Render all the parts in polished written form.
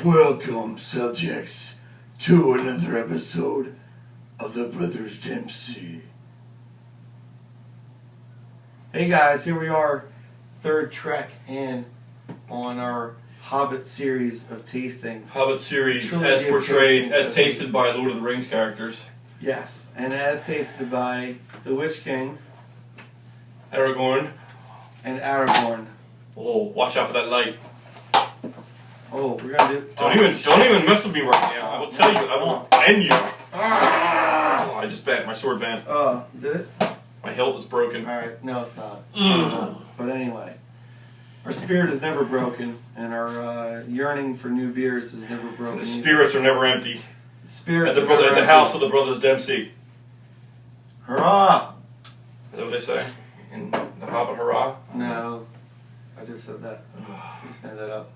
Welcome, subjects, to another episode of the Brothers Dempsey. Hey guys, here we are, third trek in on our Hobbit series of tastings. Hobbit series, Trilogy as portrayed, as tasted by Lord of the Rings characters. Yes, and as tasted by the Witch King Aragorn. and Aragorn. Oh, watch out for that light. Oh, we're gonna do. Don't even mess with me right now. I will tell you, I will end you. Oh, I just bent. My sword bent. Did it? My hilt is broken. Alright, no it's not. But anyway, our spirit is never broken, and our yearning for new beers is never broken. The spirits are never empty. Spirits At the house of the Brothers Dempsey. Hurrah! Is that what they say? In The Hobbit, hurrah? No, I just said that. Just made that up.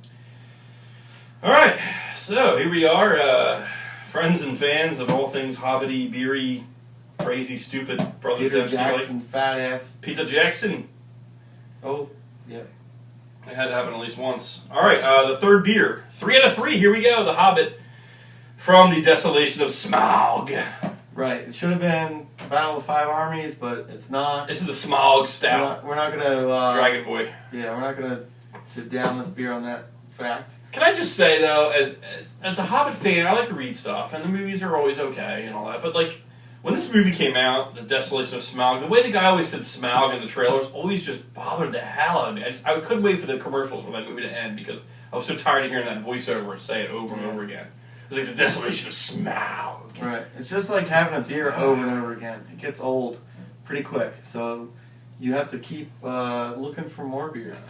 Alright, so here we are, friends and fans of all things hobbity, beery, crazy, stupid Brothers Peter Dempsey. Jackson, fat ass. Peter Jackson. Oh, yeah. It had to happen at least once. Alright, the third beer. 3 out of 3, here we go. The Hobbit from the Desolation of Smaug. Right, it should have been Battle of Five Armies, but it's not. This is the Smaug Stout. We're not gonna... Dragon Boy. Yeah, we're not gonna down this beer on that fact. Can I just say, though, as a Hobbit fan, I like to read stuff, and the movies are always okay and all that, but, like, when this movie came out, The Desolation of Smaug, the way the guy always said Smaug in the trailers always just bothered the hell out of me. I couldn't wait for the commercials for that movie to end because I was so tired of hearing that voiceover say it over and over again. It was like, The Desolation of Smaug. Right. It's just like having a beer over and over again. It gets old pretty quick, so you have to keep looking for more beers.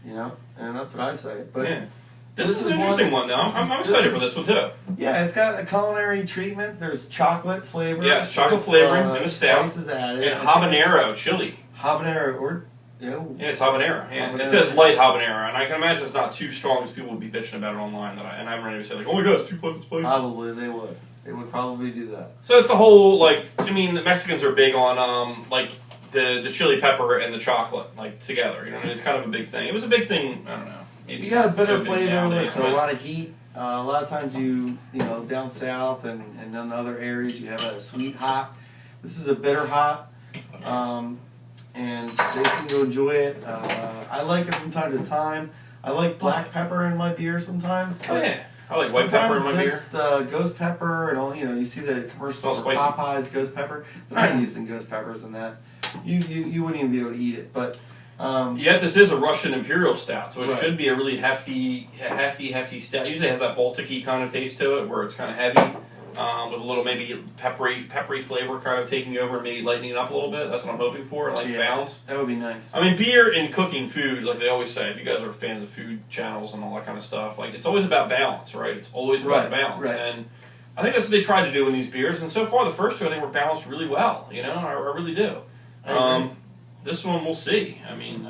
You know? And that's what I say. But yeah. This is an interesting one, though. I'm excited for this one, too. Yeah, it's got a culinary treatment. There's chocolate flavor. Yeah, it's chocolate flavoring and a stout. Spices added. And habanero chili. Habanero, or... Yeah, it's habanero. Yeah. Habanero. It says light habanero, and I can imagine it's not too strong as people would be bitching about it online. And I'm ready to say, like, oh my god, it's too fucking spicy. Probably they would. They would probably do that. So it's the whole, like, I mean, the Mexicans are big on, like, the chili pepper and the chocolate, like, together. You know what I mean? It's kind of a big thing. It was a big thing, I don't know. Maybe you got a bitter so flavor nowadays, with a lot of heat. A lot of times you know, down south and in other areas you have a sweet hot. This is a bitter hot. And they seem to enjoy it. I like it from time to time. I like black pepper in my beer sometimes. Oh, yeah. I like white pepper in my beer. Sometimes this ghost pepper and all, you know, you see the commercials for Popeyes ghost pepper. They're not using ghost peppers in that. You wouldn't even be able to eat it. But yet this is a Russian Imperial Stout, so it right. should be a really hefty stout. It usually has that Baltic-y kind of taste to it, where it's kind of heavy, with a little maybe peppery flavor kind of taking over and maybe lightening it up a little bit. That's what I'm hoping for. I like balance. That would be nice. I mean, beer and cooking food, like they always say, if you guys are fans of food channels and all that kind of stuff, like it's always about balance, right? It's always about balance. Right. And I think that's what they tried to do in these beers, and so far the first two I think were balanced really well, you know? I really do. This one we'll see. I mean,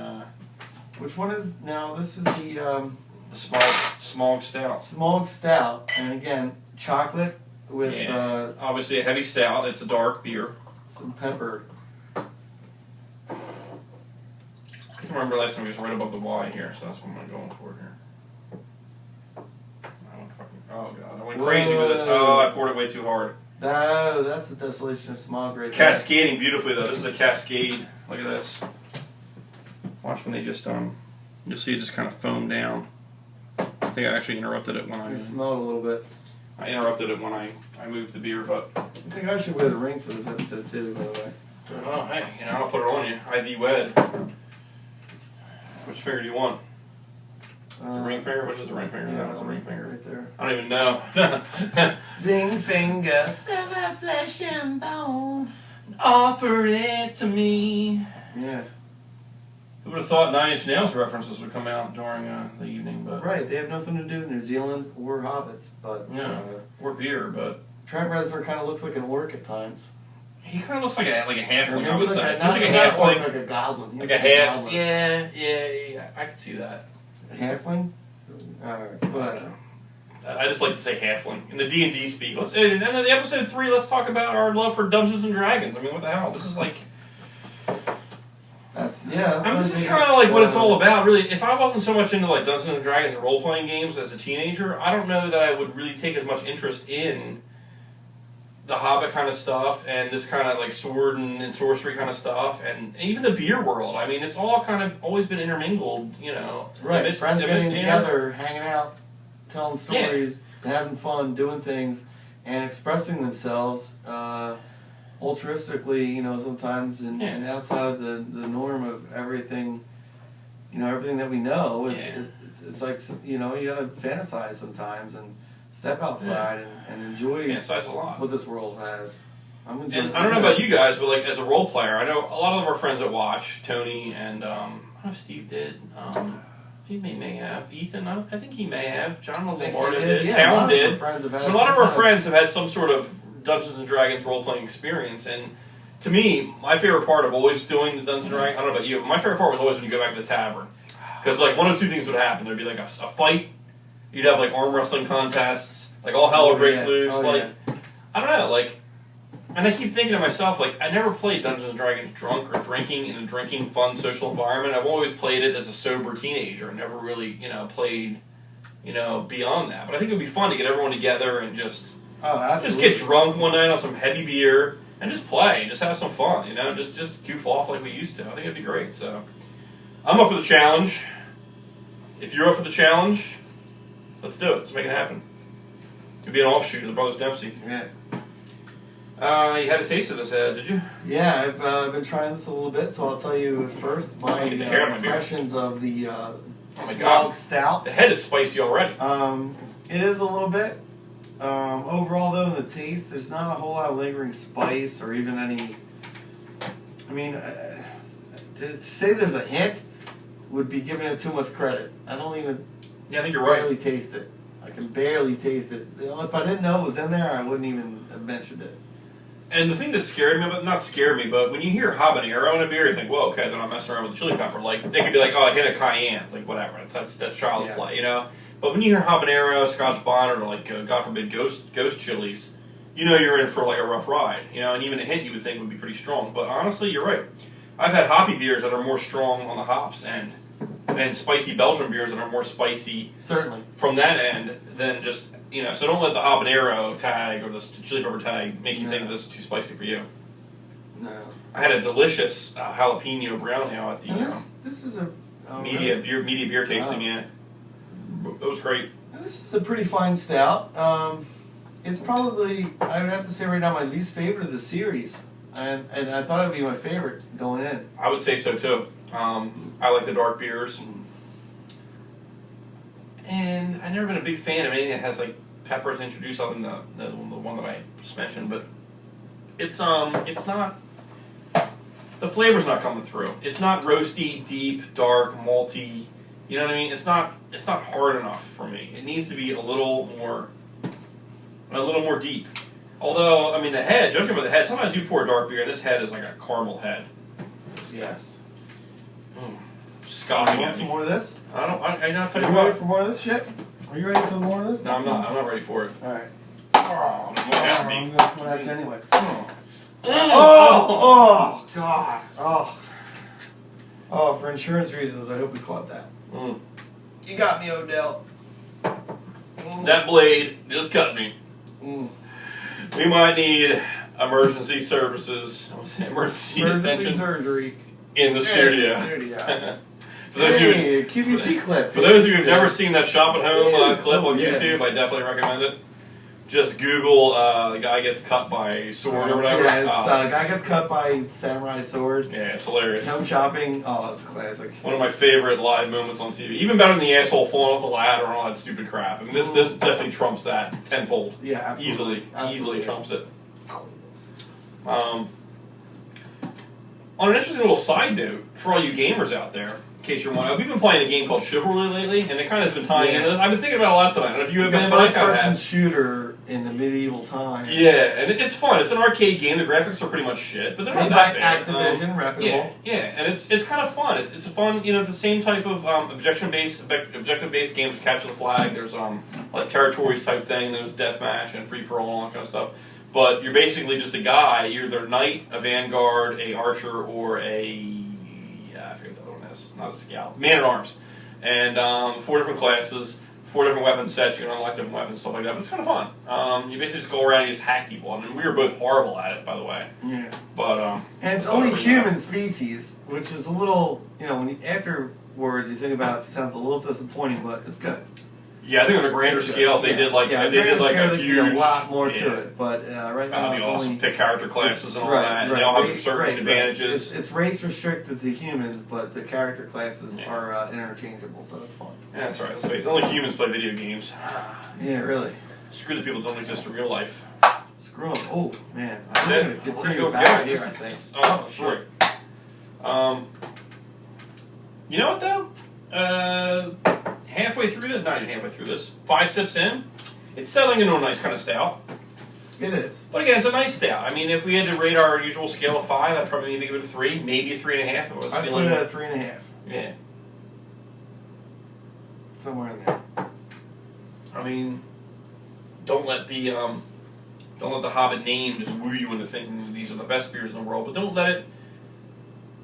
which one is now? This is the Smaug Stout. Smaug Stout, and again, chocolate with obviously a heavy stout. It's a dark beer. Some pepper. I can remember last time it was right above the Y here, so that's what I'm going for here. Oh god, I went crazy with it. Oh, I poured it way too hard. No, that's the Desolation of Smaug right It's cascading beautifully though. This is a cascade. Look at this. Watch when they just you'll see it just kind of foam down. I think I actually interrupted it when I smell it a little bit. I interrupted it when I moved the beer, but I think I should wear the ring for this episode too, by the way. Oh hey, you know, I'll put it on you. ID wed. Which finger do you want? The ring finger? Which is the ring finger? Yeah, That's the ring finger. Right there. I don't even know. Ring finger, sever flesh and bone. Offer it to me. Yeah. Who would have thought 9 Inch Nails references would come out during the evening? But right, they have nothing to do with New Zealand or hobbits, but or beer. But Trent Reznor kind of looks like an orc at times. He kind of looks like a halfling. I would say. He's like a halfling, like a goblin. Like a half. Yeah. I can see that. A halfling. Alright, whatever. I just like to say halfling in the D&D speak. And then the episode 3. Let's talk about our love for Dungeons and Dragons. I mean, what the hell? This is like. That's That's I mean, my this is biggest, kind of like what it's all about, really. If I wasn't so much into like Dungeons and Dragons and role-playing games as a teenager, I don't know that I would really take as much interest in the Hobbit kind of stuff and this kind of like sword and sorcery kind of stuff, and even the beer world. I mean, it's all kind of always been intermingled, you know. Right, friends getting together, hanging out, telling stories, having fun, doing things, and expressing themselves altruistically, you know, sometimes, and outside of the norm of everything, you know, everything that we know. It's like, you know, you gotta fantasize sometimes and step outside and enjoy fantasize a lot. what this world has. I'm enjoying And I don't know about you guys, but like as a role player, I know a lot of our friends that watch, Tony and I don't know if Steve did. He may have. Ethan, I think he may have. John Lombardo did. Yeah, Callan did. A lot of our friends have had some sort of Dungeons and Dragons role-playing experience, and to me, my favorite part of always doing the Dungeons and Dragons, I don't know about you, but my favorite part was always when you go back to the tavern. Because like one of two things would happen. There'd be like a fight, you'd have like arm wrestling contests, like all hell would break loose, I don't know, like, and I keep thinking to myself, like, I never played Dungeons and Dragons drunk or drinking in a drinking, fun, social environment. I've always played it as a sober teenager and never really, you know, played, you know, beyond that. But I think it would be fun to get everyone together and just get drunk one night on some heavy beer and just play, just have some fun, you know, just goof off like we used to. I think it'd be great. So I'm up for the challenge. If you're up for the challenge, let's do it. Let's make it happen. It'd be an offshoot of the Brothers Dempsey. Yeah. You had a taste of this, did you? Yeah, I've been trying this a little bit, so I'll tell you first my impressions of the Smaug Stout. The head is spicy already. It is a little bit. Overall, though, in the taste, there's not a whole lot of lingering spice or even any. I mean, to say there's a hint would be giving it too much credit. I don't even. Yeah, I think you're barely taste it. I can barely taste it. If I didn't know it was in there, I wouldn't even have mentioned it. And the thing that scared me, but not scared me, but when you hear habanero in a beer, you think, well, okay, they're not messing around with the chili pepper. Like, they could be like, oh, I hit a cayenne. It's like, whatever. That's child's play, you know? But when you hear habanero, Scotch bonnet, or like, God forbid, ghost chilies, you know you're in for like a rough ride, you know? And even a hint you would think would be pretty strong. But honestly, you're right. I've had hoppy beers that are more strong on the hops end, and spicy Belgian beers that are more spicy from that end than just, you know, so don't let the habanero tag or the chili pepper tag make you think this is too spicy for you. No. I had a delicious jalapeno brown ale at the this is a media beer tasting. Yeah, that was great. This is a pretty fine stout. It's probably, I would have to say right now, my least favorite of the series, and I thought it would be my favorite going in. I would say so too. I like the dark beers, and I've never been a big fan of anything that has like peppers introduced, other than the one that I just mentioned. But it's not, the flavor's not coming through. It's not roasty, deep, dark, malty. You know what I mean? It's not hard enough for me. It needs to be a little more deep. Although, I mean, the head, judging by the head, sometimes you pour a dark beer and this head is like a caramel head. Yes. Scoffing you want at some me. more of this? I don't. Are you ready for more of this shit? Are you ready for more of this? No, I'm not. I'm not ready for it. All right. Oh, I'm gonna come at you anyway. Oh, God. Oh, for insurance reasons, I hope we caught that. You got me, Odell. That blade just cut me. We might need emergency services, emergency detention surgery in the studio. For those of you, QVC clip. For those of you who've never seen that shop at home clip on YouTube, I definitely recommend it. Just Google the guy gets cut by a sword or whatever. Yeah, it's guy gets cut by samurai sword. Yeah, it's hilarious. Home shopping. Oh, it's a classic. One of my favorite live moments on TV. Even better than the asshole falling off the ladder and all that stupid crap. I mean, this definitely trumps that tenfold. Yeah, absolutely. Easily trumps it. On an interesting little side note, for all you gamers out there, in case you're wondering, we've been playing a game called Chivalry lately, and it kind of has been tying into this. I've been thinking about it a lot tonight. I don't know if you have been, but I kind of have. First-person shooter in the medieval time. Yeah, and it's fun. It's an arcade game. The graphics are pretty much shit, but they're not that bad. Activision, reputable. Yeah, and it's kind of fun. It's a fun, you know, the same type of objective-based games. Capture the flag. There's like territories type thing. There's deathmatch and free for all and all that kind of stuff. But you're basically just a guy. You're either a knight, a vanguard, a archer, or a not a scout, man-at-arms. And 4 different classes, 4 different weapon sets. You can unlock different weapons, stuff like that. But it's kind of fun. You basically just go around and you just hack people. I mean, we were both horrible at it, by the way. Yeah. But and it's only human species, which is a little, when you, afterwards you think about it, it sounds a little disappointing, but it's good. Yeah, I think on a grander scale, if they did like a huge, a lot more to it. But right now, that'd be awesome. Pick character classes and all that. And they all have certain advantages. It's race restricted to humans, but the character classes are interchangeable, so it's fun. Yeah, that's right. Let's face it, only humans play video games. Yeah, really. Screw the people that don't exist in real life. Screw them. Oh man, I'm going to continue back here. I think. Oh, sure. You know what though? Halfway through this, not even halfway through this, 5 sips in, it's settling into a nice kind of stout. It is. But again, it's a nice stout. I mean, if we had to rate our usual scale of 5, I'd probably maybe give it a 3, maybe a 3.5. I'd put it at 3.5. Yeah. Somewhere in there. I mean, don't let the Hobbit name just woo you into thinking these are the best beers in the world, but don't let it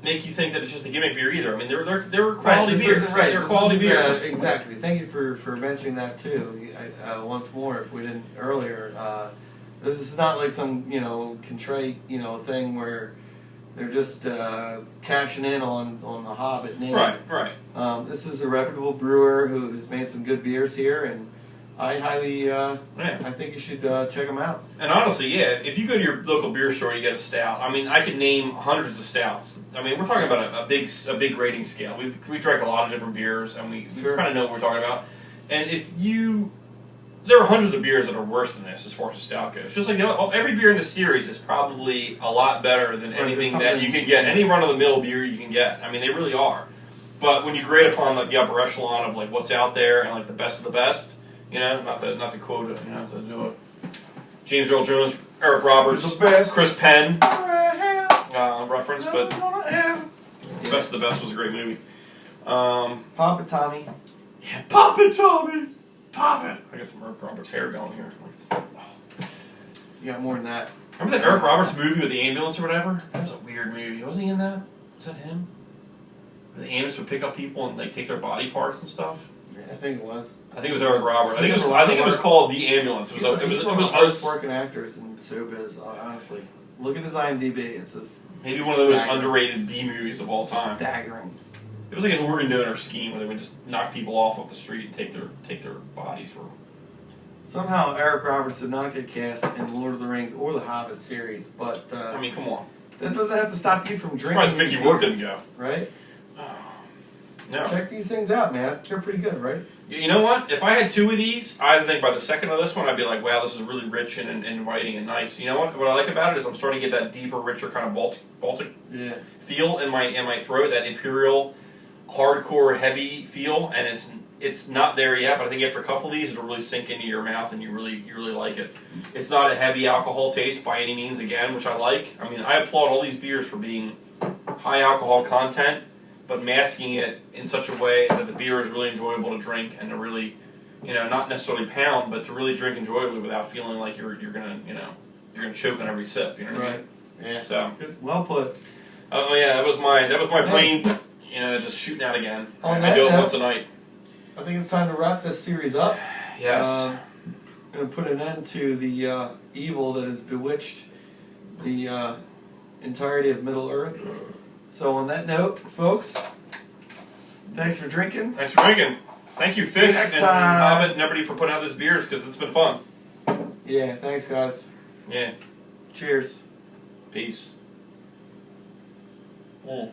make you think that it's just a gimmick beer either. I mean, they're quality beers. They're quality beers. Exactly. Thank you for mentioning that too. Once more, if we didn't earlier, this is not like some contrite thing where they're just cashing in on the Hobbit name. Right. This is a reputable brewer who's made some good beers here, and I highly, I think you should check them out. And honestly, yeah, if you go to your local beer store and you get a stout, I mean, I could name hundreds of stouts. I mean, we're talking about a big rating scale. We drank a lot of different beers, and we kind of know what we're talking about. And there are hundreds of beers that are worse than this as far as the stout goes. Just like every beer in the series is probably a lot better than anything that you can get. Any run-of-the-mill beer you can get. I mean, they really are. But when you grade upon like the upper echelon of like what's out there and like the best of the best. Not to quote it, to do a James Earl Jones, Eric Roberts, Chris Penn reference, but the best of the best was a great movie. Pop it, Tommy. Yeah, pop it, Tommy. Pop it. I got some Eric Roberts hair going here. You got more than that. Remember that Eric Roberts movie with the ambulance or whatever? That was a weird movie. Wasn't he in that? Was that him? Where the ambulance would pick up people and like take their body parts and stuff. I think it was. I think it was Eric Roberts. I think it was called The Ambulance. It was one of the hardest working actors in showbiz. Honestly, look at his IMDb. It says maybe one of the most underrated B movies of all time. Staggering. It was like an organ donor scheme where they would just knock people off the street and take their bodies for. Somehow Eric Roberts did not get cast in Lord of the Rings or the Hobbit series, but I mean, come on. That doesn't have to stop you from drinking. Surprised Mickey Rourke didn't go. Right. No. Check these things out, man. They're pretty good, right? You know what? If I had 2 of these, I think by the second of this one, I'd be like, wow, this is really rich and inviting and nice. You know what? What I like about it is I'm starting to get that deeper, richer kind of Baltic feel in my throat, that imperial, hardcore, heavy feel, and it's not there yet, but I think after a couple of these, it'll really sink into your mouth and you really like it. It's not a heavy alcohol taste by any means, again, which I like. I mean, I applaud all these beers for being high alcohol content, but masking it in such a way that the beer is really enjoyable to drink and to really, not necessarily pound, but to really drink enjoyably without feeling like you're gonna choke on every sip. You know what I mean? Yeah. So good. Well put. Oh yeah, that was my brain, just shooting out again. I do it once a night. I think it's time to wrap this series up. Yes. And put an end to the evil that has bewitched the entirety of Middle Earth. So on that note, folks, thanks for drinking. Thanks for drinking. Thank you, Fish and Hobbit and everybody for putting out this beers because it's been fun. Yeah, thanks guys. Yeah. Cheers. Peace. Mm.